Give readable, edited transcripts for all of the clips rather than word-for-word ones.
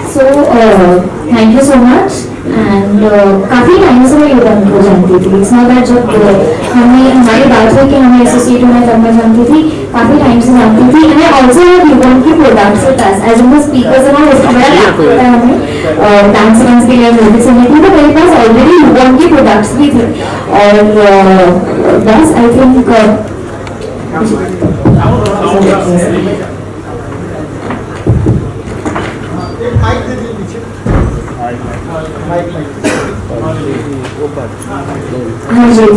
So thank you so much and काफ़ी time से मैं योगा को जानती थी. इट्स नॉट दैट जब हमें हमारी बात हुई कि हमें एसोसिएट होना तब मैं जानती थी, काफ़ी टाइम से जानती थी. And I also have yoga के products with us as in the speakers and all. उसका बड़ा लाभ होता है हमें डांस के लिए म्यूजिक सुनने के लिए. तो मेरे पास ऑलरेडी योगा के प्रोडक्ट्स भी थे और बस आई थिंक हाँ जी. तो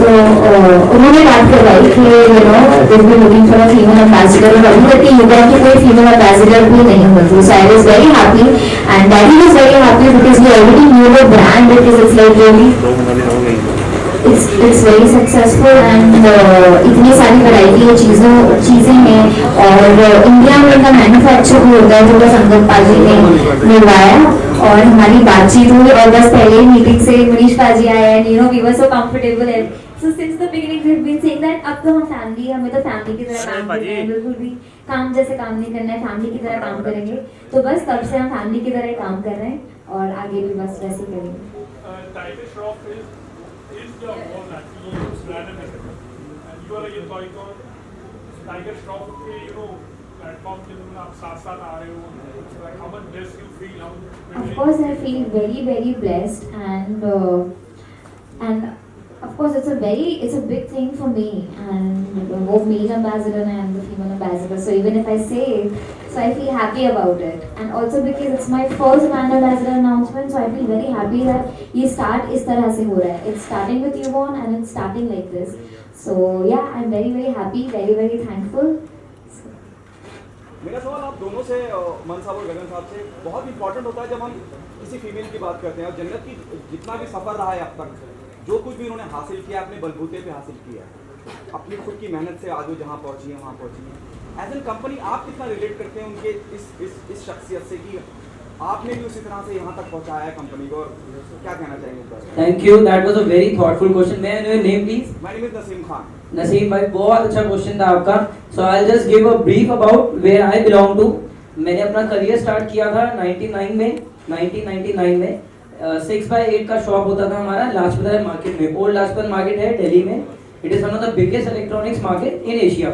उन्होंने बात करवाई कि you know this be looking for a female ambassador और अभी तक योगा की कोई फीमेल एम्बेसडर भी नहीं होती. So I was very happy and daddy was very happy because we already knew the brand because it's like really it's very successful and इतनी सारी वैरायटी है चीज़ें हैं और इंडिया में इनका मैन्युफैक्चर भी होता है जो बस संगत पाजी ने मिलवाया और हमारी बातचीत हुई और बस पहले मीटिंग से मनीष पाजी आए and you know we were so comfortable है. So since the beginning we have been saying that अब तो हम फैमिली हमें तो फैमिली की तरह काम करना है. बिल्कुल भी काम जैसे काम नहीं करना है, फैमिली की तरह काम करेंगे. तो बस तब से हम फैमिली की तरह काम कर रहे हैं और आगे भी बस वैसे ही करेंगे. your wall actually is brand ambassador and you are like a icon. Tiger Shroff के platform के तुम आप साथ आ रहे हो. Like how much blessed you feel? How of course I feel very blessed and of course it's a big thing for me and both male ambassador and the female ambassador. So even if I say it, so I feel happy about it and also because it's my first brand ambassador announcement, so I feel very happy that ये start इस तरह से हो रहा है. It's starting with Yvonne and it's starting like this. So yeah, I'm very happy, very thankful. मेरा सवाल आप दोनों से मन साहब और गगन साहब से बहुत इंपॉर्टेंट होता है जब हम किसी फीमेल की बात करते हैं और जन्नत की जितना भी सफ़र रहा है अब तक, जो कुछ भी उन्होंने हासिल किया अपने बलबूते पे हासिल किया, अपनी खुद की मेहनत से आज वो जहाँ पहुँची है वहाँ पहुँची है. एज एन कंपनी आप कितना रिलेट करते हैं उनके इस शख्सियत से कि आपने भी उसी तरह से यहाँ तक पहुँचाया है कंपनी को, क्या कहना चाहेंगे? Thank you, that was a very thoughtful question. May I know your name please? My name is Naseem Khan. Naseem भाई, बहुत अच्छा क्वेश्चन था आपका. So I will just give a brief about where I belong to. मैंने अपना करियर स्टार्ट किया था 1999 में. 6x8 का शॉप होता था हमारा लाजपत राय मार्केट में. ओल्ड लाजपत मार्केट है दिल्ली में. It is one of the biggest electronics market in Asia.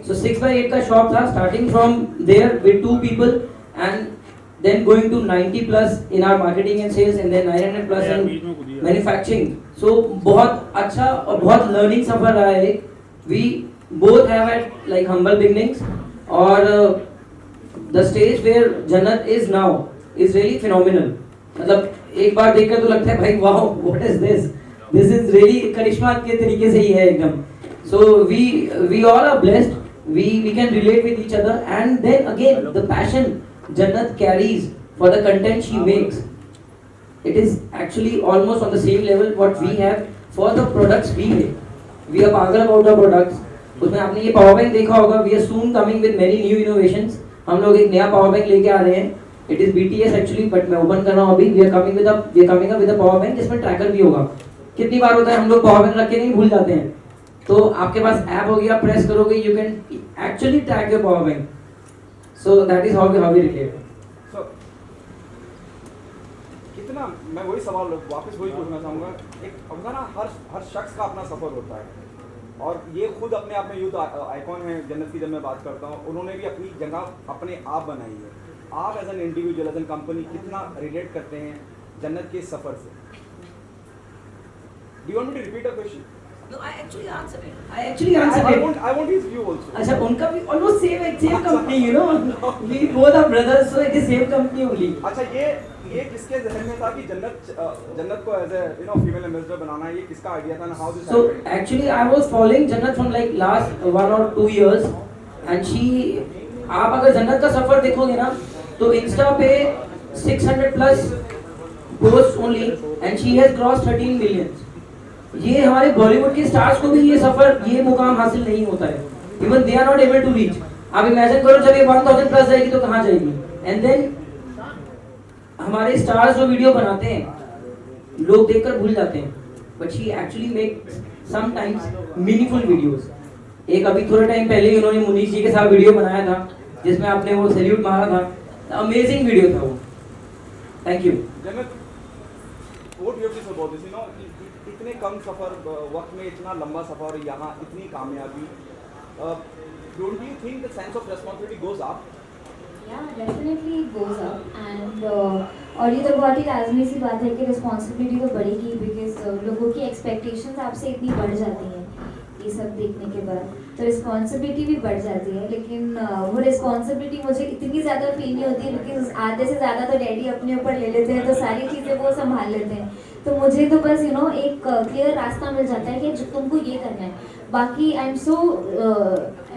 So 6x8 का शॉप था. Starting from there with 2 people and then going to 90 plus in our marketing and sales and then 900 plus in manufacturing. So बहुत अच्छा और बहुत learning सफर रहा है. We both have had like humble beginnings और the stage where Jannat is now is really phenomenal. मतलब एक बार देखकर तो लगता है भाई wow, what is this? This is really करिश्मा के तरीके से ही है एकदम. So we all are blessed. We can relate with each other, and then again the passion Jannat carries for the content she makes. It is actually almost on the same level what we have for the products we make. We are पागल about the products. उसमें आपने ये power bank देखा होगा. We are soon coming with many new innovations. हम लोग एक नया पावर बैंक लेके आ रहे हैं. It is BTS actually, but मैं ओपन कर रहा हूँ अभी. We are coming up with a power bank जिसमें ट्रैकर भी होगा. कितनी बार होता है हम लोग पावर बैंक रख के नहीं भूल जाते हैं. तो आपके पास ऐप होगी, आप प्रेस करोगे, you can actually track your power bank. So that is how we relate. So, कितना मैं वही सवाल वापस वही पूछना चाहूँगा. एक होता ना हर शख्स का अपना सफ़र होता है, और ये खुद अपने आप में यूथ आइकॉन है जन्नत की. जब मैं बात करता हूँ, उन्होंने भी अपनी जगह अपने आप बनाई है. आप as an individual, as an company कितना रिलेट करते हैं जन्नत के सफ़र से? Do you want me to repeat a question? No, I actually answered it. I want his view also. अच्छा, उनका भी almost same company, you know. We both are brothers, so it is same company only. अच्छा, ये किसके ज़हन में था कि जन्नत को एज ए फीमेल एम्बेसडर बनाना है? ये किसका आइडिया था? How this? So actually I was following Jannat from like last 1 or 2 years, and आप अगर जन्नत का सफर देखोगे ना, तो इंस्टा पे 600+ posts only, and she has crossed 13 million. ये हमारे बॉलीवुड के स्टार्स को भी ये सफर, ये मुकाम हासिल नहीं होता है. Even they are not able to reach. आप इमेजिन करो जब ये 1000+ जाएगी तो कहाँ जाएगी. एंड देन हमारे स्टार्स जो वीडियो बनाते हैं लोग देखकर भूल जाते हैं, but she actually make sometimes meaningful videos. एक अभी थोड़े टाइम पहले ही उन्होंने मुनीश जी के साथ वीडियो बनाया था जिसमें आपने वो सैल्यूट मारा था. अमेजिंग वीडियो था वो. Thank you. What do you have to say about this? You know, इतने कम सफ़र वक्त में इतना लंबा सफ़र, यहाँ इतनी कामयाबी. Don't you think the sense of responsibility goes up? Yeah, definitely it goes up. And और ये तो बहुत ही लाजमी सी बात है कि रिस्पॉन्सिबिलिटी तो बढ़ेगी, बिकॉज लोगों की एक्सपेक्टेशंस आपसे इतनी बढ़ जाती हैं ये सब देखने के बाद, तो रिस्पॉन्सिबिलिटी भी बढ़ जाती है. लेकिन वो रिस्पॉन्सिबिलिटी मुझे इतनी ज़्यादा फील नहीं होती, बिकॉज आधे से ज़्यादा तो डैडी अपने ऊपर ले लेते हैं, तो सारी चीज़ें वो संभाल लेते हैं. तो मुझे तो बस एक क्लियर रास्ता मिल जाता है कि तुमको ये करना है. बाकी I am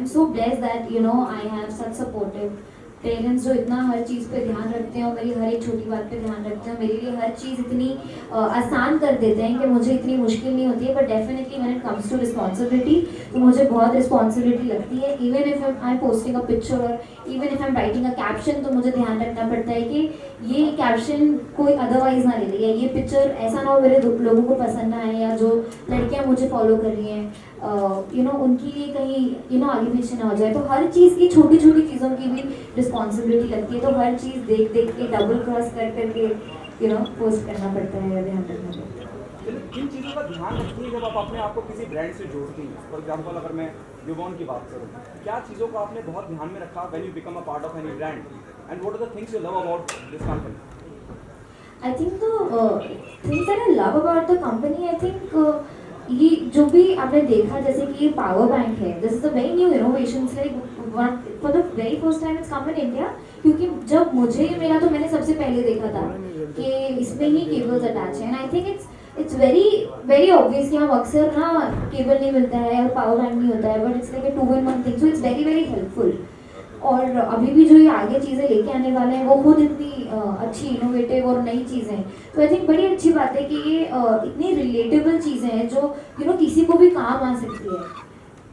so blessed that I have such supportive parents जो इतना हर चीज़ पे ध्यान रखते हैं और मेरी हर एक छोटी बात पे ध्यान रखते हैं. मेरे लिए हर चीज़ इतनी आसान कर देते हैं कि मुझे इतनी मुश्किल नहीं होती है. But definitely when it comes to responsibility, तो मुझे बहुत रिस्पॉन्सिबिलिटी लगती है. Even if I am posting a picture और even if I am writing a caption, तो मुझे ध्यान रखना पड़ता है कि ये कैप्शन कोई अदरवाइज ना ले ले, या ये पिक्चर ऐसा ना हो मेरे लोगों को पसंद ना आए, या जो लड़कियाँ मुझे फॉलो कर रही हैं उनकी लिए कहीं आगे पीछे ना हो जाए. तो हर चीज़ की छोटी छोटी चीज़ों की भी रिस्पॉन्सिबिलिटी लगती है. तो हर चीज़ देख के डबल क्रॉस करके पोस्ट करना पड़ता है या ध्यान रखना पड़ता है. किन चीज़ों का ध्यान रखती है जब आप अपने आप को किसी ब्रांड से जोड़ती हैं? फॉर एग्जाम्पल अगर मैं यूबॉन की बात करूँ, क्या चीज़ों को आपने बहुत ध्यान में रखा when you become a part of any brand, and what are the things you love about this company? I think things that I love about the company, I think ये जो भी आपने देखा, जैसे कि ये पावर बैंक है, this is a very new innovation, like for the very first time it's come in India. क्योंकि जब मुझे मिला तो मैंने सबसे पहले देखा था कि इसमें ही केबल्स अटैच हैं. And I think it's very obvious कि हम अक्सर ना केबल नहीं मिलता है और पावर बैंक नहीं होता है, but it's like a 2-in-1 thing. So it's very helpful. और अभी भी जो ये आगे चीज़ें लेके आने वाले हैं वो खुद इतनी अच्छी इनोवेटिव और नई चीज़ें हैं. तो आई थिंक बड़ी अच्छी बात है कि ये इतनी रिलेटेबल चीज़ें हैं जो किसी को भी काम आ सकती है.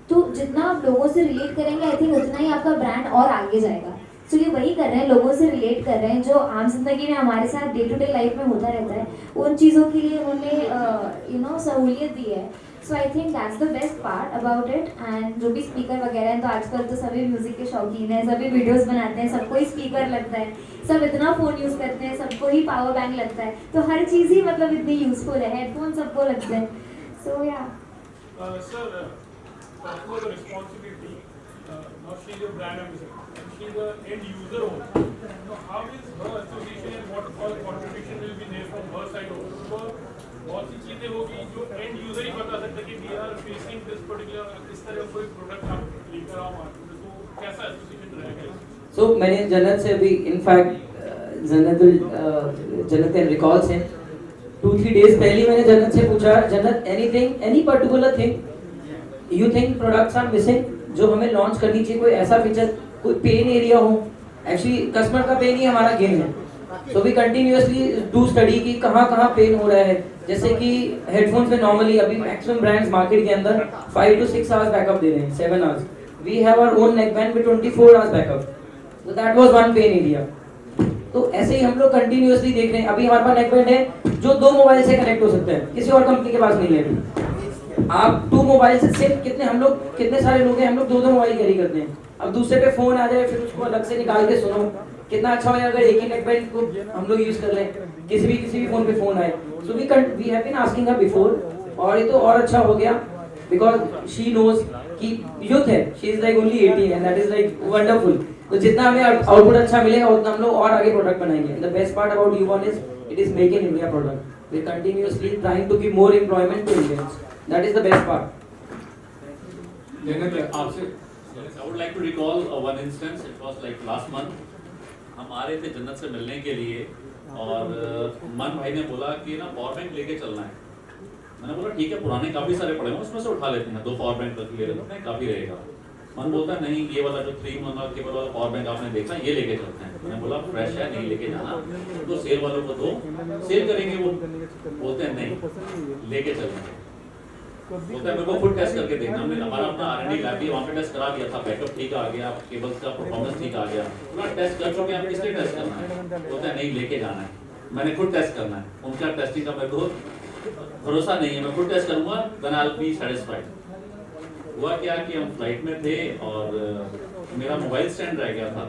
तो जितना आप लोगों से रिलेट करेंगे, आई थिंक उतना ही आपका ब्रांड और आगे जाएगा. सो ये वही कर रहे हैं, लोगों से रिलेट कर रहे हैं जो आम जिंदगी में हमारे साथ डे टू डे लाइफ में होता रहता है. उन चीज़ों के लिए उन्होंने सहूलियत दी है. So I think that's the best part about it. And जो भी स्पीकर वगैरह हैं, तो आजकल तो सभी म्यूज़िक के शौकीन हैं, सभी वीडियोस बनाते हैं, सबको ही स्पीकर लगता है, सब इतना फ़ोन यूज़ करते हैं, सबको ही पावर बैंक लगता है. तो हर चीज़ ही मतलब इतनी यूज़फुल है, हेडफोन सबको लगते हैं. सो या Sir, talking about the responsibility, now she's a brand ambassador and she's an end user also. Now, how is her association and what all contribution will be there from her side also? Because बहुत सी चीजें होगी जो and user ही बता सकता है कि we are facing this particular, इस तरह कोई प्रोडक्ट आप लेकर आओ मार्केट में, तो कैसा एसोसिएशन रहेगा? सो मैंने जन्नत से अभी इनफैक्ट जन्नत रिकॉल्स हैं 2-3 days पहले मैंने जन्नत से पूछा, Jannat anything any particular thing you think products are missing जो हमें लॉन्च करनी चाहिए, कोई ऐसा फीचर, कोई पेन एरिया हो. एक्चुअली कस्टमर का पेन ही हमारा गेम है. So we continuously do study कि कहाँ कहाँ पेन हो रहा है. जैसे कि हेडफोन्स में नॉर्मली अभी मैक्सिमम ब्रांड्स मार्केट के अंदर 5 to 6 hours बैकअप दे रहे हैं, 7 hours. We have our own neckband with 24 hours backup. So that was one pain area. तो ऐसे ही हम लोग कंटिन्यूअसली देख रहे हैं. अभी हमारे पास नेकबैंड है जो 2 मोबाइल से कनेक्ट हो सकते हैं, किसी और कंपनी के पास नहीं है. आप 2 मोबाइल से सिर्फ कितने सारे लोग हैं, हम लोग 2 मोबाइल कैरी करते हैं. अब दूसरे पे फोन आ जाए फिर उसको अलग से निकाल के सुनो, कितना अच्छा हो अगर एक ही नेकबैंड को हम लोग यूज कर लें, किसी भी फोन पे फोन आए. So we have been asking her before, और ये तो और अच्छा हो गया बिकॉज शी नोज कि यूथ है, she is like only 18 and that is like wonderful. तो जितना हमें आउटपुट अच्छा मिलेगा उतना हम लोग और आगे प्रोडक्ट बनाएंगे. The best part about U1 is it is make in India product. We continuously trying to give more employment to Indians. That is the best part. Jannat आपसे I would like to recall one instance. It was like last month. हम आ रहे थे जन्नत से मिलने के लिए और मन भाई ने बोला कि ना पावर बैंक लेके चलना है. मैंने बोला ठीक है, पुराने काफी सारे पड़े हैं उसमें से उठा लेते हैं, 2 पावर बैंक रख ले लेते हैं, काफी रहेगा. मन बोलता नहीं, ये वाला जो 3-in-1 वाला केबल वाला पावर बैंक आपने देखा, ये लेके चलते हैं. मैंने बोला फ्रेश है, नहीं लेके जाना, तो सेल वालों को दो, सेल करेंगे. वो बोलते हैं नहीं लेके चलना है. बोलता है मेरे को खुद टेस्ट करके देखना. हमने हमारा अपना R&D लैब भी वहाँ पे टेस्ट करा दिया था, बैकअप ठीक आ गया, केबल्स का परफॉर्मेंस ठीक आ गया, पूरा टेस्ट कर चुके हैं. हम किसलिए टेस्ट करना है? बोलता है नहीं लेके जाना है, मैंने खुद टेस्ट करना है. उनका टेस्टिंग का मेरे को भरोसा नहीं है, मैं खुद टेस्ट करूंगा, then I will be satisfied. हुआ क्या कि हम फ्लाइट में थे और मेरा मोबाइल स्टैंड रह गया था.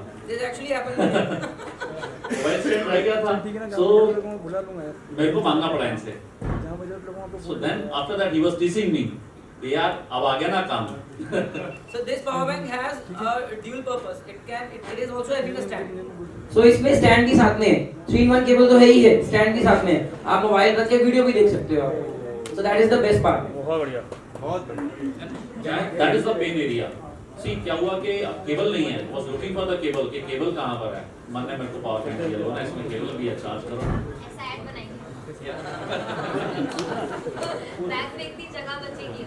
मोबाइल स्टैंड रह गया था, सो मेरे को मांगना पड़ा इनसे. So then after that he was teasing me. यार अब आ गया ना काम. So this power bank has a dual purpose. It is also having a stand. So इसमें स्टैंड भी साथ में है. 3-in-1 केबल तो है ही है, स्टैंड भी साथ में है. आप मोबाइल रख के वीडियो भी देख सकते हो आप. So that is the best part. बहुत बढ़िया. That is the pain area. See क्या हुआ कि अब केबल नहीं है. Was looking for the cable कि केबल कहाँ पर है. मन ने मेरे को पावर बैंक दिया, बोला इसमें केबल भी है, चार्ज करो. बैक में इतनी जगह बचेगी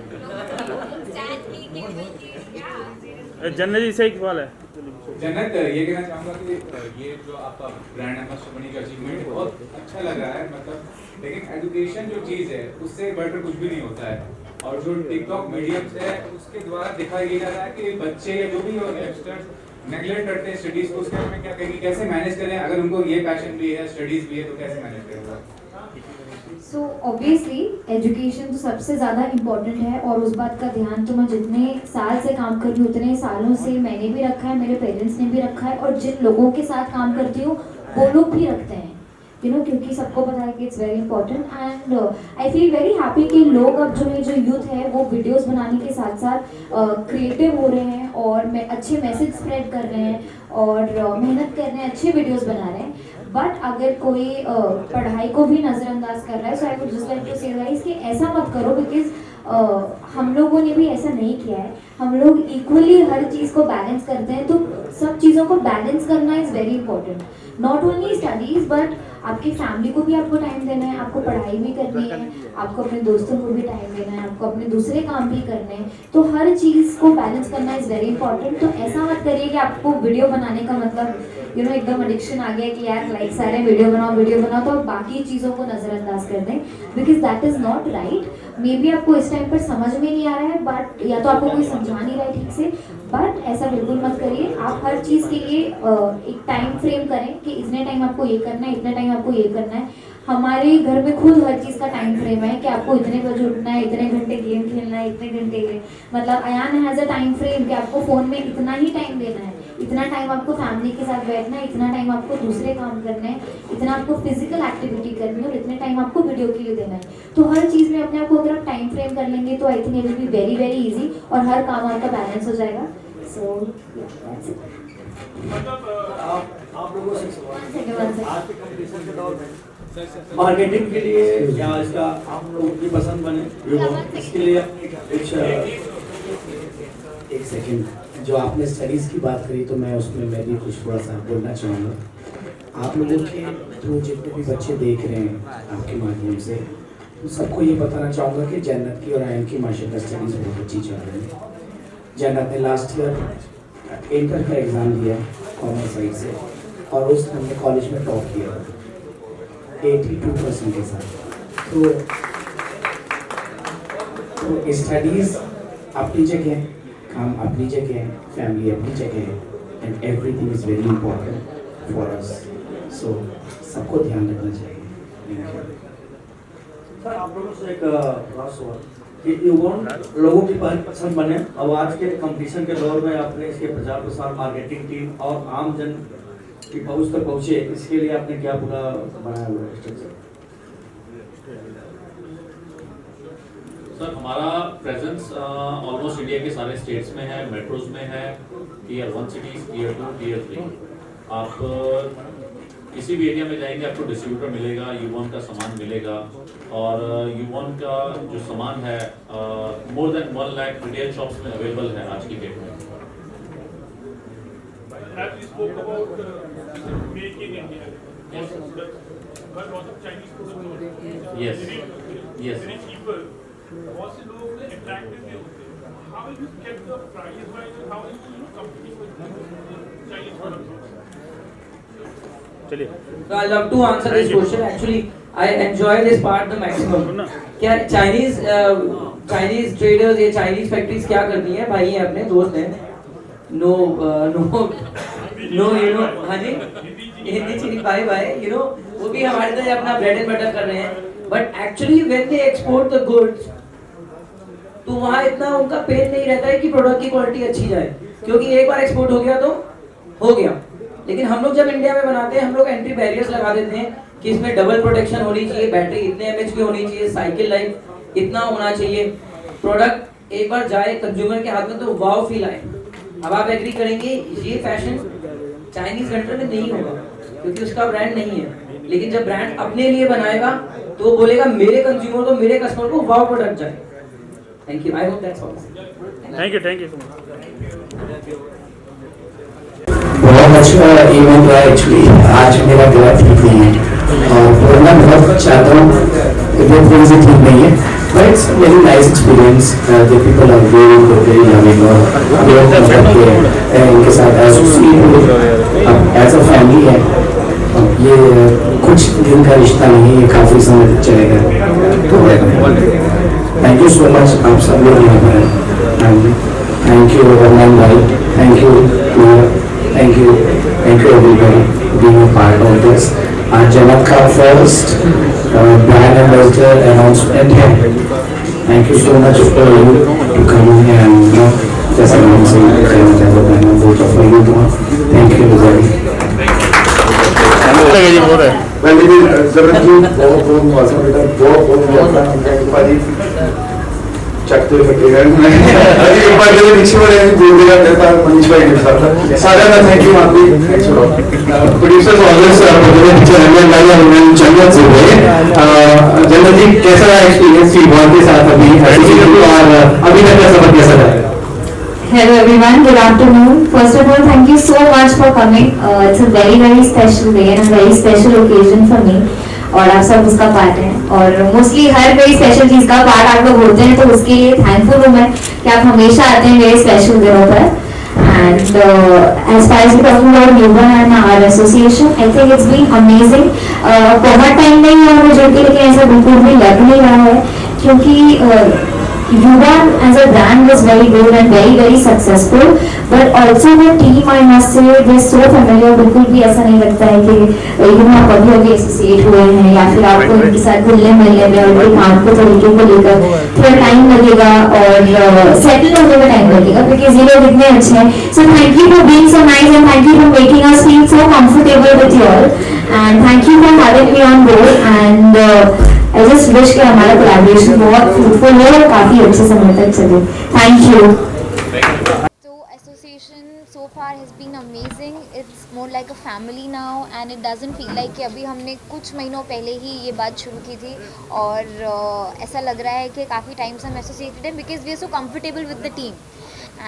स्टैंड की केबल की क्या. जन्नत जी से एक सवाल है. जन्नत, ये कहना चाहूँगा कि ये जो आपका ब्रांड एम्बेसडर बनने का अचीवमेंट बहुत अच्छा लग रहा है. मतलब लेकिन एजुकेशन जो चीज़ है उससे बढ़कर कुछ भी नहीं होता है. और जो टिकटॉक मीडियम है उसके द्वारा दिखाया ये जा रहा है कि बच्चे या जो भी यंगस्टर्स नेगलेक्ट करते हैं स्टडीज़ को. उसके बारे में क्या कहेंगे, कैसे मैनेज करें? अगर उनको ये पैशन भी है, स्टडीज़ भी है, तो कैसे मैनेज करेंगे? सो ऑब्वियसली एजुकेशन तो सबसे ज़्यादा इम्पोर्टेंट है, और उस बात का ध्यान तो मैं जितने साल से काम कर रही हूँ उतने सालों से मैंने भी रखा है, मेरे पेरेंट्स ने भी रखा है, और जिन लोगों के साथ काम करती हूँ वो लोग भी रखते हैं. क्योंकि सबको पता है कि it's very important. And I feel very happy कि लोग अब जो यूथ है वो वीडियोस बनाने के साथ साथ क्रिएटिव हो रहे हैं और अच्छे मैसेज स्प्रेड कर रहे हैं और मेहनत कर रहे हैं, अच्छे वीडियोस बना रहे हैं. बट अगर कोई पढ़ाई को भी नज़रअंदाज कर रहा है, so I would just like to say guys कि ऐसा मत करो, बिकॉज हम लोगों ने भी ऐसा नहीं किया है. हम लोग इक्वली हर चीज़ को बैलेंस करते हैं, तो सब चीज़ों को बैलेंस करना is very important. Not only studies but आपकी फैमिली को भी आपको टाइम देना है, आपको पढ़ाई भी करनी है, आपको अपने दोस्तों को भी टाइम देना है, आपको अपने दूसरे काम भी करने हैं. तो हर चीज़ को बैलेंस करना इज़ वेरी इंपॉर्टेंट. तो ऐसा मत करिए कि आपको वीडियो बनाने का मतलब एकदम एडिक्शन आ गया कि यार लाइक सारे वीडियो बनाओ तो आप बाकी चीज़ों को नज़रअंदाज कर दें, because that is not right. May be आपको इस टाइम पर समझ में नहीं आ रहा है, बट या तो आपको कोई समझा नहीं रहा है ठीक से, बट ऐसा बिल्कुल मत करिए. आप हर चीज़ के लिए एक टाइम फ्रेम करें कि इतने टाइम आपको ये करना है, इतने टाइम आपको ये करना है. हमारे घर में खुद हर चीज़ का टाइम फ्रेम है कि आपको इतने बजे उठना है, इतने घंटे गेम खेलना है, इतने घंटे ये, मतलब Ayaan has a time frame कि आपको फ़ोन में इतना ही टाइम देना है, इतना टाइम आपको फैमिली के साथ बैठना है, इतना टाइम आपको दूसरे काम करने हैं, इतना आपको फिजिकल एक्टिविटी करनी है और इतने टाइम आपको वीडियो के लिए देना है. तो हर चीज़ में अपने आप को अगर आप टाइम फ्रेम कर लेंगे तो I think it will be very very easy और हर काम आपका बैलेंस हो जाएगा. सो आप लोगों से सवाल, आज के कंपटीशन के दौर में मार्केटिंग के लिए या इसका आप लोगों की पसंद बने इसके लिए एक सेकंड, जो आपने स्टडीज़ की बात करी तो मैं उसमें मैं भी कुछ थोड़ा सा बोलना चाहूँगा. आप लोगों के थ्रू जितने भी बच्चे देख रहे हैं आपके माध्यम से, तो सबको ये बताना चाहूँगा कि जन्नत की और आयन की माशाल्लाह स्टडीज़ बहुत अच्छी चल रही है। जन्नत ने लास्ट ईयर इंटर का एग्ज़ाम दिया कॉमर्स साइड से, और उस हमने कॉलेज में टॉप किया 82% के साथ। तो स्टडीज़ अपनी जगह, काम अपनी जगह, फैमिली अपनी जगह है, and everything is very important for us. So सबको ध्यान रखना चाहिए। सर आप लोगों से एक बात हुआ कि युवान लोगों की पसंद बने, अब आज के कंपटीशन के दौर में आपने इसके प्रचार प्रसार, मार्केटिंग टीम और आम जन की पहुंच तक पहुंचे, इसके लिए आपने क्या पूरा बनाया हुआ है स्ट्रक्चर? सर हमारा प्रेजेंस ऑलमोस्ट इंडिया के सारे स्टेट्स में है, मेट्रोज में है, टीयर 1 सिटीज, टीयर 2, टीयर 3। आप किसी भी एरिया में जाएंगे आपको डिस्ट्रीब्यूटर मिलेगा, यूवन का सामान मिलेगा, और यूवन का जो सामान है more than 1 lakh retail shops में अवेलेबल है आज की डेट में। As we spoke about make in India, yes, but lot of Chinese products Yes. Yes. very cheaper. बहुत से लोग attractive भी होते हैं. How will you keep the price wise and how will you competing with Chinese products? So I love to answer this question. Actually, I enjoy this part the maximum. क्या Chinese traders या Chinese factories क्या करती हैं? भाई हैं अपने दोस्त हैं. No, you know, हाँ जी, हिंदी चीनी बाय you know, वो भी हमारे तरह अपना bread and butter कर रहे हैं. But actually when they export the goods, तो वहाँ इतना उनका पेन नहीं रहता है कि प्रोडक्ट की क्वालिटी अच्छी जाए, क्योंकि एक बार एक्सपोर्ट हो गया तो हो गया। लेकिन हम लोग जब इंडिया में बनाते हैं, हम लोग एंट्री बैरियर्स लगा देते हैं कि इसमें डबल प्रोटेक्शन होनी चाहिए, बैटरी इतने एमएच की होनी चाहिए, साइकिल लाइफ इतना होना चाहिए, प्रोडक्ट एक बार जाए कंज्यूमर के हाथ में तो वाव फील आए। अब आप एग्री करेंगे ये फैशन चाइनीज कंट्री में नहीं होगा, क्योंकि उसका ब्रांड नहीं है। लेकिन जब ब्रांड अपने लिए बनाएगा तो वो बोलेगा मेरे कंज्यूमर को, मेरे कस्टमर को वाव प्रोडक्ट जाए। Thank you, I hope that's all. Thank you so much. बहुत अच्छा इवेंट रहा एक्चुअली। आज मेरा गला ठीक नहीं है और बोलना बहुत चाहता हूँ, इवेंट से ठीक नहीं है, but it's very nice experience. The people are very good, very loving, और इनके साथ एसोसिएट एज अ फैमिली है। ये कुछ दिन का रिश्ता नहीं है, ये काफ़ी समय तक चलेगा। थैंक यू सो मच, आप सब लोग यहाँ पर हैं। थैंक यू अरमान भाई, thank you everybody for being a part of this. आज जन्नत का फर्स्ट ब्रांड एम्बेसडर अनाउंसमेंट है। Thank you so much for you to come and जैसा नाम से कहना चाहता हूँ, both of you too thank you everybody। चकते फटेगा अभी ऊपर के नीचे वाले बोल दिया देता मनीष भाई के साथ सारा ना थैंक यू आप भी थैंक्स लॉट प्रोड्यूसर्स ऑलवेज बोलते हैं चैनल लाइव और जन्नत से हुए जन्नत जी कैसा रहा एक्सपीरियंस थी बॉल के साथ अभी और अभी तक का सफर कैसा रहा? Hello everyone, good afternoon. First of all, thank you so much for coming. It's a very special day and a very special occasion for me. और आप सब उसका पार्ट हैं, और मोस्टली हर वेरी स्पेशल चीज़ का पार्ट आप लोग होते हैं, तो उसके लिए थैंकफुल हूँ मैं कि आप हमेशा आते हैं वेरी स्पेशल दिनों पर। And as far as talking about Ubon and our association, I think it's been amazing. बहुत टाइम नहीं हुआ मुझे जुड़ के, लेकिन ऐसा बिल्कुल भी लग नहीं रहा है, क्योंकि Yuvan as a brand was very good and very successful, but also the team, I must say, they're so familiar. बिल्कुल भी ऐसा नहीं लगता है कि आप अभी एसोसिएट हुए हैं या फिर आपको इनके साथ घुलने मिलने में और इनके काम के तरीके को लेकर थोड़ा टाइम लगेगा और सेटल होने में टाइम लगेगा, बिकॉज ये लोग इतने अच्छे हैं। So thank you for being so nice and thank you for making us feel so comfortable with you all, and thank you for having me on board. And I just wish कि हमारा collaboration बहुत fruitful हो और काफी अच्छे समय तक चले। Thank you. So association so far has been amazing. It's more like a family now, and it doesn't feel like कि अभी हमने कुछ महीनों पहले ही ये बात शुरू की थी, और ऐसा लग रहा है कि काफ़ी टाइम से हम एसोसिएटेड हैं, because we are so comfortable with the team,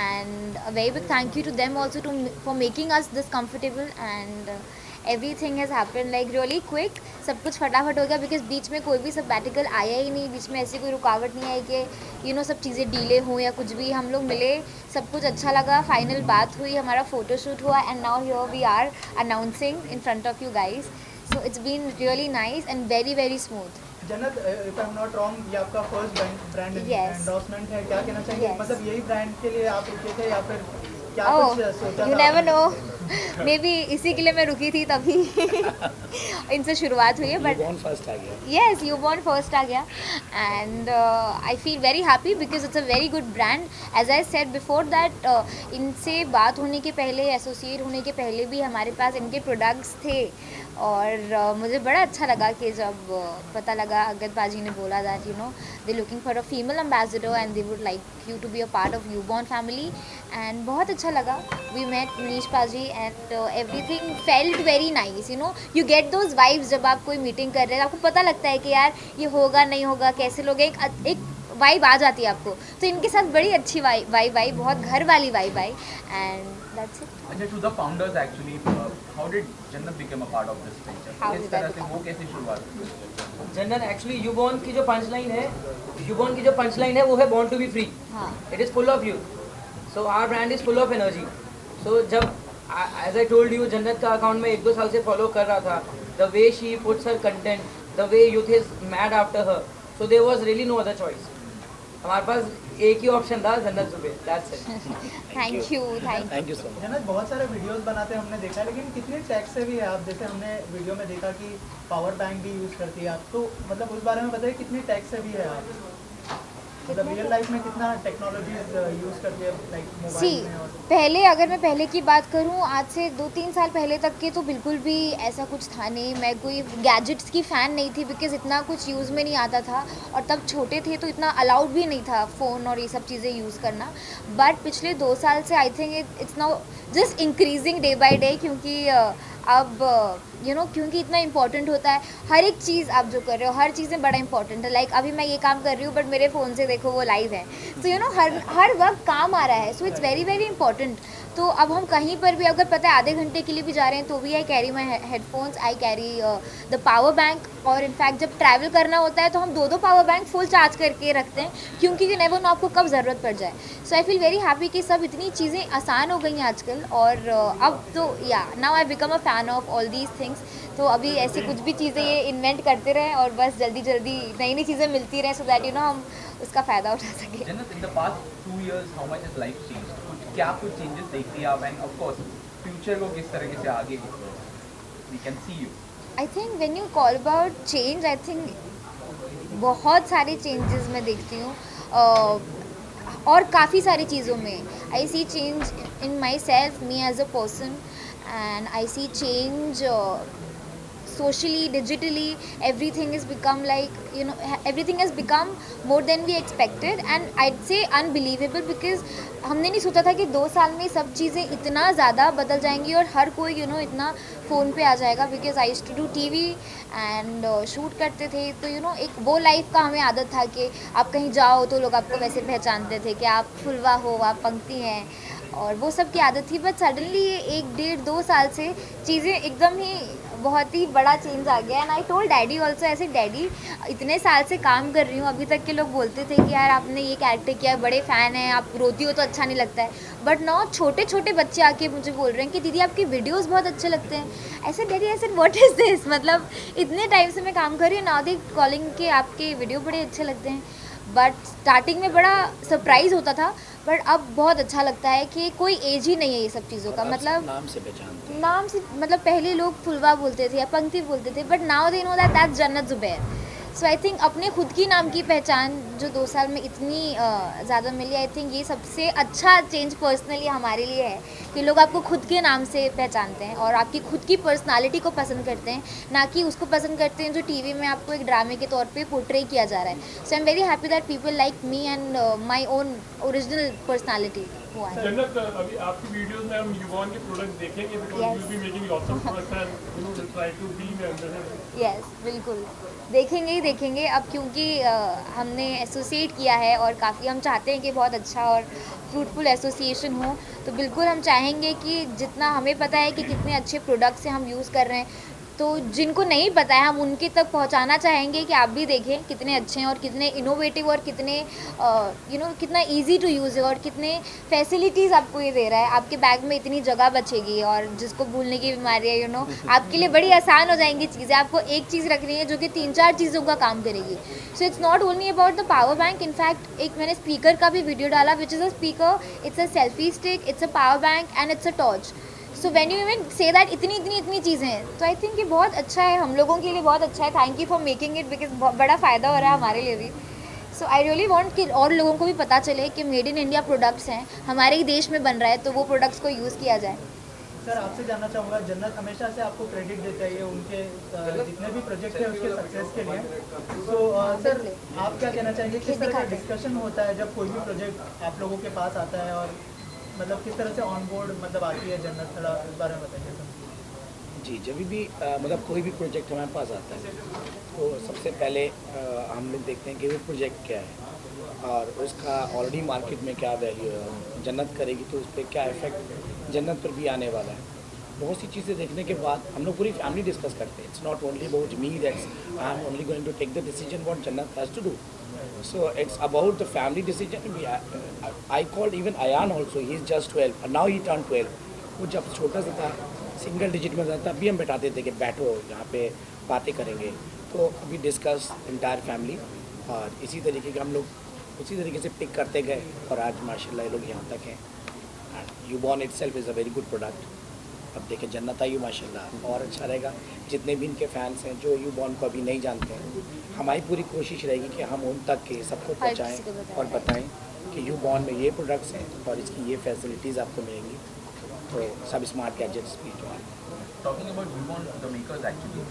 and a very big thank you to them also for making us this comfortable, and everything has happened like really quick. सब कुछ फटाफट हो गया because बीच में कोई भी sabbatical आया ही नहीं, बीच में ऐसी कोई रुकावट नहीं आई कि सब चीज़ें डीले हों या कुछ भी. हम लोग मिले, सब कुछ अच्छा लगा, फाइनल बात हुई, हमारा फ़ोटोशूट हुआ and now here we are announcing in front of you guys. So it's been really nice and very very smooth. Jannat, if I am not wrong, ये आपका फर्स्ट ब्रांड एंडोर्समेंट है, क्या कहना चाहिए? Yes. मतलब यही ब्रांड के लिए आप रुके थे या फिर क्या Oh, कुछ सोचा you था never आपने? know. मे बी इसी के लिए मैं रुकी थी तभी इनसे शुरुआत हुई है. बट फर्स्ट आ गया. yes, you born first आ गया and I feel very happy because it's a very good brand. As I said before that इनसे बात होने के पहले, एसोसिएट होने के पहले भी हमारे पास इनके प्रोडक्ट्स थे और मुझे बड़ा अच्छा लगा कि जब पता लगा, अगत बाजी ने बोला that they looking for a female ambassador and they would like you to be a part of YouBorn family and बहुत अच्छा लगा. We met Manish Paji and everything felt very nice. You get those vibes जब आप कोई meeting कर रहे हैं, आपको पता लगता है कि यार ये होगा नहीं होगा, कैसे लोग, एक वाइब आ जाती है आपको. तो इनके साथ बड़ी अच्छी वाइब आई, बहुत घर वाली vibe I and that's it. अच्छा, to the founders actually, how did Jannat become a part of this venture? How किस did तरह that से वो कैसे शुरुआत हुई? जन्नत एक्चुअली YouBorn की जो पंचलाइन है वो है born to be free. हाँ. It is full of youth. So our brand is full of energy. So जब as I told you, जन्नत का अकाउंट में 1-2 साल से फॉलो कर रहा था. The way she puts her content, the way youth is mad after her. So there was really no other choice. हमारे पास एक ही ऑप्शन था, जन्नत Zubair. That's it. Thank you. Thank you so much. जन्नत, बहुत सारे वीडियोस बनाते हैं हमने देखा, लेकिन कितने टेक से भी है आप? जैसे हमने वीडियो में देखा कि पावर बैंक भी यूज़ करती है आप, तो मतलब उस बारे में बताइए कितनी टेक से भी है आप? मतलब रियल लाइफ में कितना टेक्नोलॉजीज यूज़ करती है, लाइक मोबाइल में? और पहले अगर मैं पहले की बात करूं, आज से 2-3 साल पहले तक के तो बिल्कुल भी ऐसा कुछ था नहीं. मैं कोई गैजेट्स की फ़ैन नहीं थी बिकॉज़ इतना कुछ यूज़ में नहीं आता था और तब छोटे थे तो इतना अलाउड भी नहीं था फ़ोन और ये सब चीज़ें यूज़ करना. बट पिछले 2 साल से आई think it's now just increasing day by day, क्योंकि अब क्योंकि इतना इम्पोर्टेंट होता है. हर एक चीज़ आप जो कर रहे हो, हर चीज़ें बड़ा इंपॉर्टेंट है. लाइक अभी मैं ये काम कर रही हूँ बट मेरे फ़ोन से देखो वो लाइव है. तो हर वक्त काम आ रहा है. So it's very very important. तो अब हम कहीं पर भी अगर पता है आधे घंटे के लिए भी जा रहे हैं तो भी I carry my headphones, I carry the power bank. और इनफैक्ट जब ट्रैवल करना होता है तो हम 2 पावर बैंक फुल चार्ज करके रखते हैं, क्योंकि यू नेवर नो आपको कब ज़रूरत पड़ जाए. सो आई फील वेरी हैप्पी कि सब इतनी चीज़ें आसान हो गई हैं आजकल. और अब तो now I become a fan of all these things. तो अभी ऐसी कुछ भी चीज़ें ये इन्वेंट करते रहें और बस जल्दी जल्दी नई चीज़ें मिलती रहें, सो दैट हम उसका फ़ायदा उठा सकें. Jannat, in the past 2 years, how much has life changed? क्या कुछ चेंजेस देखती है आप, एंड ऑफ कोर्स फ्यूचर को किस तरीके से आगे we can see you? I think when you call about change, I think बहुत सारे चेंजेस मैं देखती हूँ और काफ़ी सारी चीज़ों में. I see change in myself, me as a person, and I see change socially, digitally, everything has become everything has become more than we expected and I'd say unbelievable because हमने नहीं सोचा था कि 2 साल में सब चीज़ें इतना ज़्यादा बदल जाएंगी और हर कोई इतना फ़ोन पे आ जाएगा. Because I used to do TV and shoot करते थे, तो एक वो लाइफ का हमें आदत था कि आप कहीं जाओ तो लोग आपको वैसे पहचानते थे कि आप फुलवा हो, आप पंक्ति हैं, और वो सब की आदत थी. बट सडनली 1-1.5-2 साल से चीज़ें एकदम ही बहुत ही बड़ा चेंज आ गया. And I told daddy also, ऐसे डैडी इतने साल से काम कर रही हूँ, अभी तक के लोग बोलते थे कि यार आपने ये कैरेक्टर किया, बड़े फ़ैन हैं, आप रोती हो तो अच्छा नहीं लगता है. बट नाउ छोटे छोटे बच्चे आके मुझे बोल रहे हैं कि दीदी आपके वीडियोस बहुत अच्छे लगते हैं. ऐसे डैडी ऐसे व्हाट इज़ दिस, मतलब इतने टाइम से मैं काम कर रही हूँ, नाउ दे कॉलिंग के आपके वीडियो बड़े अच्छे लगते हैं. बट स्टार्टिंग में बड़ा सरप्राइज़ होता था, बट अब बहुत अच्छा लगता है कि कोई एज ही नहीं है ये सब चीज़ों का. मतलब नाम से पहचानते हैं. नाम से, मतलब पहले लोग फुलवा बोलते थे या पंक्ति बोलते थे, but now they know that's जन्नत जुबैर. सो आई थिंक अपने खुद की नाम की पहचान जो 2 साल में इतनी ज़्यादा मिली, आई थिंक ये सबसे अच्छा चेंज पर्सनली हमारे लिए है कि लोग आपको खुद के नाम से पहचानते हैं और आपकी खुद की पर्सनालिटी को पसंद करते हैं, ना कि उसको पसंद करते हैं जो टीवी में आपको एक ड्रामे के तौर पे पोर्ट्रे किया जा रहा है. So I am very happy that people like me and my own original personality. हुआ है। जन्नत, अभी आपकी वीडियोस में हम युवान के प्रोडक्ट्स देखेंगे because you will be making lots of products and you know will try to be there. Yes बिल्कुल देखेंगे ही देखेंगे। अब क्योंकि हमने एसोसिएट किया है और काफ़ी हम चाहते हैं कि बहुत अच्छा और फ्रूटफुल एसोसिएशन हो, तो बिल्कुल हम चाहेंगे कि जितना हमें पता है कि कितने अच्छे प्रोडक्ट्स हम यूज़ कर रहे हैं, तो जिनको नहीं पता है हम उनके तक पहुंचाना चाहेंगे कि आप भी देखें कितने अच्छे हैं और कितने इनोवेटिव और कितने कितना इजी टू यूज़ है और कितने फैसिलिटीज़ आपको ये दे रहा है। आपके बैग में इतनी जगह बचेगी और जिसको भूलने की बीमारी है आपके लिए बड़ी आसान हो जाएंगी चीज़ें। आपको एक चीज़ रखनी है जो कि 3-4 चीज़ों का काम करेगी। So it's not only about the power bank. In fact एक मैंने स्पीकर का भी वीडियो डाला which is a speaker, it's a selfie stick, it's a power bank and it's a torch. So when you even say that इतनी चीज़ें हैं, तो आई think ये बहुत अच्छा है, हम लोगों के लिए बहुत अच्छा है। Thank you for making it because बड़ा फ़ायदा हो रहा है हमारे लिए भी। सो आई रियली वांट कि और लोगों को भी पता चले कि मेड इन इंडिया प्रोडक्ट्स हैं, हमारे ही देश में बन रहा है, तो वो प्रोडक्ट्स को यूज़ किया जाए। सर आपसे जानना चाहूँगा, जन्नत हमेशा से आपको क्रेडिट देते हैं उनके जितने भी प्रोजेक्ट हैं उसके सक्सेस के लिए। तो सर आप क्या कहना चाहेंगे, किस तरह का डिस्कशन होता है जब कोई भी प्रोजेक्ट आप लोगों के पास आता है, और मतलब किस तरह से ऑन बोर्ड मतलब आती है जन्नत, थोड़ा इस बारे में बताइए सर। जी, जब भी मतलब कोई भी प्रोजेक्ट हमारे पास आता है तो सबसे पहले हम लोग देखते हैं कि वो प्रोजेक्ट क्या है और उसका ऑलरेडी मार्केट में क्या वैल्यू है, जन्नत करेगी तो उस पर क्या इफेक्ट जन्नत पर भी आने वाला है। बहुत सी चीज़ें देखने के बाद हम लोग पूरी फैमिली डिस्कस करते हैं। It's not only about me that's I am only going to take the decision what Jannat has to do. So it's about the family decision. I called even Ayan also. He's just 12. And now he turned 12. वो जब छोटा सा था, single digit में था, तब भी हम बैठाते थे कि बैठो यहाँ पे बातें करेंगे। तो अभी डिस्कस इंटायर फैमिली और इसी तरीके के हम लोग उसी तरीके से पिक करते गए और आज माशाल्लाह ये लोग यहाँ तक हैं। And Ubon itself is a very good product. अब देखें जन्नत आई माशाल्लाह और अच्छा रहेगा। जितने भी इनके फैंस हैं जो यूबॉर्न को अभी नहीं जानते हैं, हमारी पूरी कोशिश रहेगी कि हम उन तक के सबको पहुँचाएँ और बताएं कि यूबॉर्न में ये प्रोडक्ट्स हैं और इसकी ये फैसिलिटीज़ आपको मिलेंगी। तो सब स्मार्ट गैजेट्स भी जो हैं। Talking about Yuvon, the makers actually,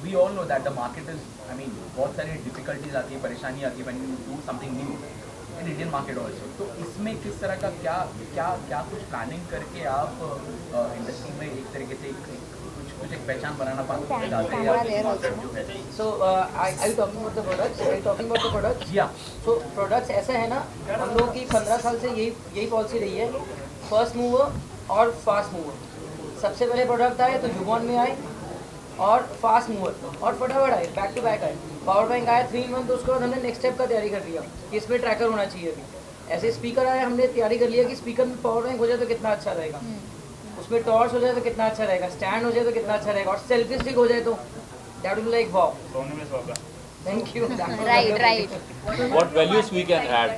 we all know that the market is, I mean, बहुत सारी difficulties आती है, परेशानी आती है when you do something new in Indian market also. तो इसमें किस तरह का क्या कुछ प्लानिंग करके आप इंडस्ट्री में एक तरीके से कुछ एक पहचान बनाना पाते हैं या जो है? So are you talking about the products? Are you talking about the products? Yeah. So products ऐसा है ना, हम लोगों की 15 साल से यही पॉलिसी रही है, फर्स्ट मूवर और फास्ट मूवर। सबसे पहले प्रोडक्ट आए तो यूबॉर्न में आए और फास्ट मूवर और फटाफट आए, बैक टू बैक आए। पावर बैंक आया 3 मंथ, तो उसके बाद हमने नेक्स्ट स्टेप का तैयारी कर लिया कि इसमें ट्रैकर होना चाहिए। अभी ऐसे स्पीकर आया, हमने तैयारी कर लिया कि स्पीकर में पावर बैंक हो जाए तो कितना अच्छा रहेगा, उसमें टॉर्च हो जाए तो कितना अच्छा रहेगा, स्टैंड हो जाए तो कितना अच्छा रहेगा, और सेल्फी स्टिक हो जाए तो that will be like wow. Thank you. Right What values we can add?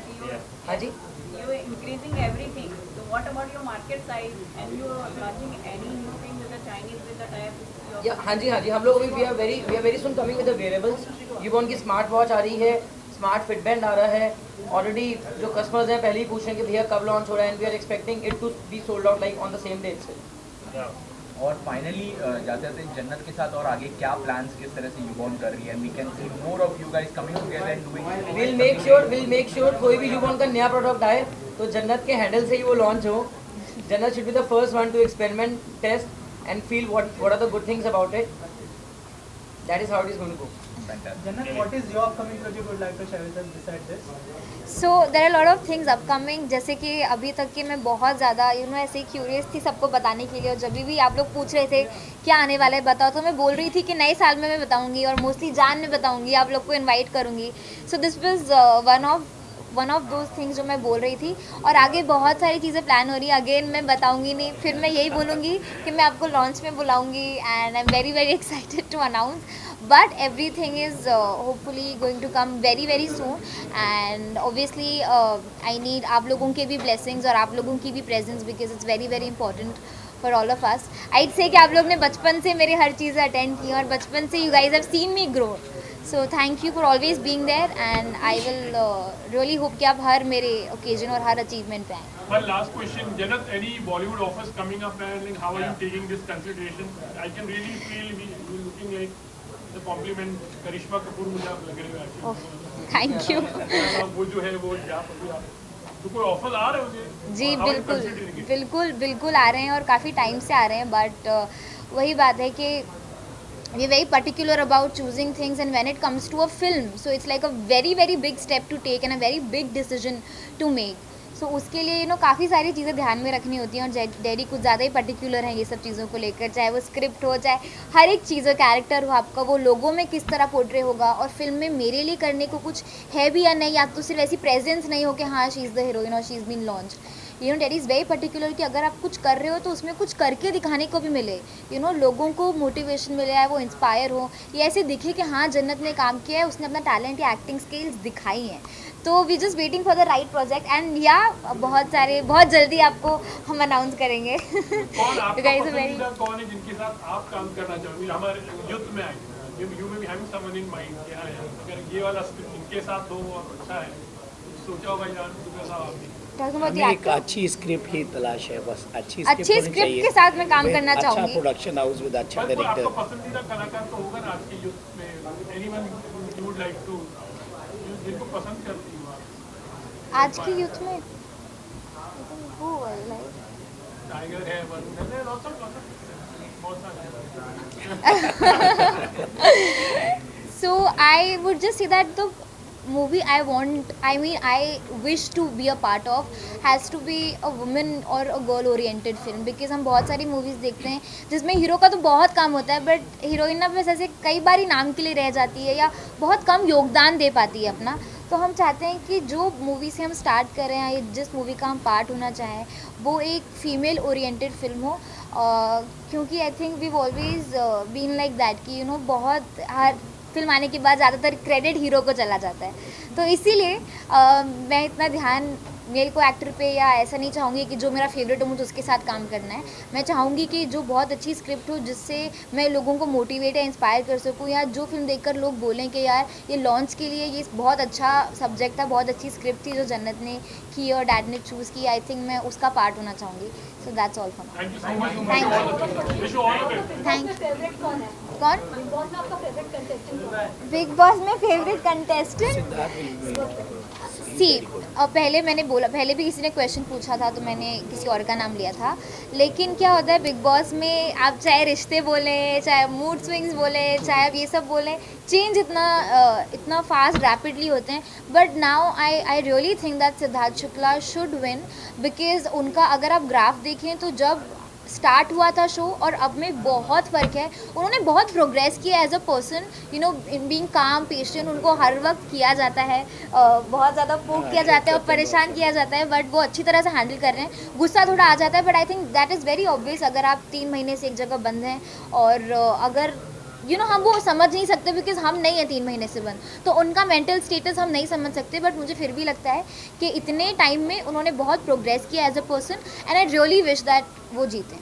हाँ जी। You are increasing everything. So what about your market size? And you are launching any new thing with the Chinese with the type? हाँ जी, हम लोग अभी we are very soon coming with the wearables. Ubon की smart watch आ रही है, smart फिटबैंड आ रहा है। Already जो कस्टमर्स हैं पहले ही पूछ रहे हैं कि भैया कब लॉन्च हो रहा है, and we are expecting it to be sold out like on the same day itself. और फाइनली जाते जाते जन्नत के साथ और आगे क्या प्लान्स किस तरह से यूबॉर्न कर रही है? We can see more of you guys coming together and doing. Will make sure कोई भी यूबॉर्न का नया प्रोडक्ट आए तो जन्नत के हैंडल से ही वो लॉन्च हो। Jannat should be the first one to experiment, test and feel what are the good things about it. That is how it is going to go. Jannat, what is your upcoming project you would like to share with us besides this? So there are lot of things upcoming, जैसे कि अभी तक कि मैं बहुत ज़्यादा ऐसे ही curious थी सबको बताने के लिए, और जब भी आप लोग पूछ रहे थे क्या आने वाला है बताओ, तो मैं बोल रही थी कि नए साल में मैं बताऊंगी और मोस्टली जान में बताऊंगी, आप लोग को इनवाइट करूंगी। So this was one of those things जो मैं बोल रही थी, और आगे बहुत सारी चीज़ें प्लान हो रही है। अगेन मैं बताऊंगी नहीं, फिर मैं यही बोलूँगी कि मैं आपको लॉन्च में बुलाऊंगी, and I am very very excited to announce, but everything is hopefully going to come very very soon, and obviously I need आप लोगों के भी blessings और आप लोगों की भी presence, because it's very very important for all of us. I'd say कि आप लोग ने बचपन से मेरे हर चीज़ें अटेंड की और बचपन से you guys have seen me grow, so thank you for always being there, and I will really hope कि आप हर मेरे occasion और हर achievement पे आएँ। One last question, Jannat, any Bollywood offers coming up, and like, how are you taking this consideration? I can really feel you looking like the compliment करिश्मा कपूर मुझे आप लग रहे हो। Thank you. वो जो है वो यहाँ पर भी आप तो कोई ऑफर आ रहे होंगे? जी How are you बिल्कुल considering it? बिल्कुल बिल्कुल आ रहे हैं और काफ़ी टाइम से आ रहे हैं, बट वही बात है कि we are very particular about choosing things, and when it comes to a film, so it's like a very big step to take and a very big decision to make. So उसके लिए काफ़ी सारी चीज़ें ध्यान में रखनी होती हैं, और डैडी कुछ ज़्यादा ही पर्टिकुलर हैं ये सब चीज़ों को लेकर, चाहे वो स्क्रिप्ट हो, चाहे हर एक चीज़ हो, कैरेक्टर हो आपका, वो लोगों में किस तरह पोर्ट्रे होगा, और फिल्म में मेरे लिए करने को कुछ है भी या नहीं, या तो सिर्फ ऐसी प्रेजेंस नहीं हो कि हाँ शी इज़ द हीरोइन और she is been launch. Daddy is very particular कि अगर आप कुछ कर रहे हो तो उसमें कुछ करके दिखाने को भी मिले, लोगों को मोटिवेशन मिले, है वो इंस्पायर हो, ये ऐसे दिखे कि हाँ जन्नत ने काम किया है, उसने अपना टैलेंट या एक्टिंग स्किल्स दिखाई हैं। तो we just waiting for the right project, and या बहुत जल्दी आपको हम अनाउंस करेंगे। कौन आपका guys are very- पसंदीदा कौन है जिनके साथ आप काम करना चाहोगे? हमारे यूथ में आए, you may be having someone in mind कि हाँ यार अगर ये वाला इनके साथ दो और अच्छा है, सोचा होगा यार दुबे साहब आपने? हमें एक अच्छी स्क्रिप्ट की तलाश है, बस अच्छी अच्छी होनी स्क्रिप्ट चाहिए। के साथ मैं काम करना अच्छा चाहूँगी। प्रोडक्शन हाउस विद अच्छा पर आपका डायरेक्टर। पसंदीदा कलाकार तो होगा ना आज के यूथ में, anyone you would like to, जिनको पसंद करती हो आप आज की यूथ में वो लाइक टाइगर है, वरुण है, लॉट्स ऑफ बहुत सारे। So I would just say that the movie I wish to be a part of has to be a woman or a girl oriented film, because हम बहुत सारी movies देखते हैं जिसमें हीरो का तो बहुत काम होता है, बट हीरोइन ना बस ऐसे कई बार ही नाम के लिए रह जाती है या बहुत कम योगदान दे पाती है अपना। तो हम चाहते हैं कि जो मूवी से हम स्टार्ट कर रहे हैं या जिस मूवी का हम पार्ट होना चाहें वो एक फीमेल ओरिएंटेड फिल्म हो, क्योंकि I think we always been like that कि बहुत हर फिल्म आने के बाद ज़्यादातर क्रेडिट हीरो को चला जाता है। तो इसीलिए मैं इतना ध्यान मेल को एक्टर पे या ऐसा नहीं चाहूँगी कि जो मेरा फेवरेट हो मुझे उसके साथ काम करना है। मैं चाहूँगी कि जो बहुत अच्छी स्क्रिप्ट हो जिससे मैं लोगों को मोटिवेट या इंस्पायर कर सकूँ, या जो फिल्म देखकर लोग बोलें कि यार ये लॉन्च के लिए ये बहुत अच्छा सब्जेक्ट था, बहुत अच्छी स्क्रिप्ट थी जो जन्नत ने की और डैड ने चूज़ की। आई थिंक मैं उसका पार्ट होना चाहूँगी। So that's all for thank you so much. Thank wish you all the best. Thank कौन बिग बॉस में फेवरेट कंटेस्टेंट? पहले मैंने बोला, पहले भी किसी ने क्वेश्चन पूछा था तो मैंने किसी और का नाम लिया था, लेकिन क्या होता है बिग बॉस में आप चाहे रिश्ते बोलें, चाहे मूड स्विंग्स बोलें, चाहे आप ये सब बोलें, चेंज इतना फास्ट रैपिडली होते हैं। But now I really think that Siddharth Shukla should win, because उनका अगर आप ग्राफ देखें तो जब स्टार्ट हुआ था शो और अब में बहुत फ़र्क है। उन्होंने बहुत प्रोग्रेस किया as a person, in being calm patient. उनको हर वक्त किया जाता है, बहुत ज़्यादा पोक किया जाता है और परेशान किया जाता है, बट वो अच्छी तरह से हैंडल कर रहे हैं। गुस्सा थोड़ा आ जाता है, but I think that is very obvious. अगर आप 3 महीने से एक जगह बंद हैं और अगर हम वो समझ नहीं सकते बिकॉज हम नहीं है 3 महीने से बंद, तो उनका मेंटल स्टेटस हम नहीं समझ सकते। बट मुझे फिर भी लगता है कि इतने टाइम में उन्होंने बहुत प्रोग्रेस किया as a person, and I really wish that वो जीतें।